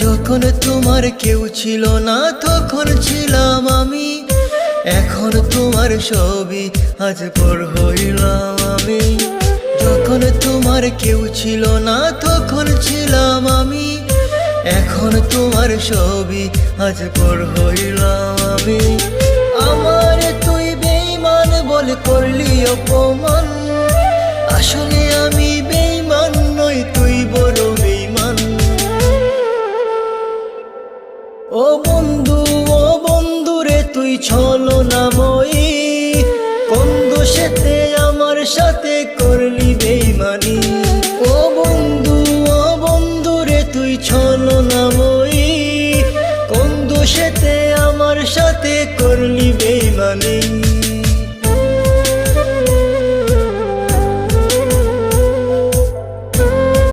যখন তোমার কেউ ছিল না তখন ছিলাম আমি, এখন তোমার ছবি আজ পর হইলাম আমি। যখন তোমার কেউ ছিল না তখন ছিলাম আমি, এখন তোমার ছবি আজ পর হইলাম আমি। আমার তুই বেঈমান বলে করলি অপমান, আসলে আমি বেঈমান নই, তুই বড় বেঈমান। ও বন্ধু, ও বন্ধু রে তুই ছলনাময়ী, কোন দোষেতে আমার সাথে করলি বেঈমানি। ও বন্ধু, ও বন্ধু রে তুই ছলনাময়ী, কোন দোষেতে আমার সাথে করলি বেঈমানি।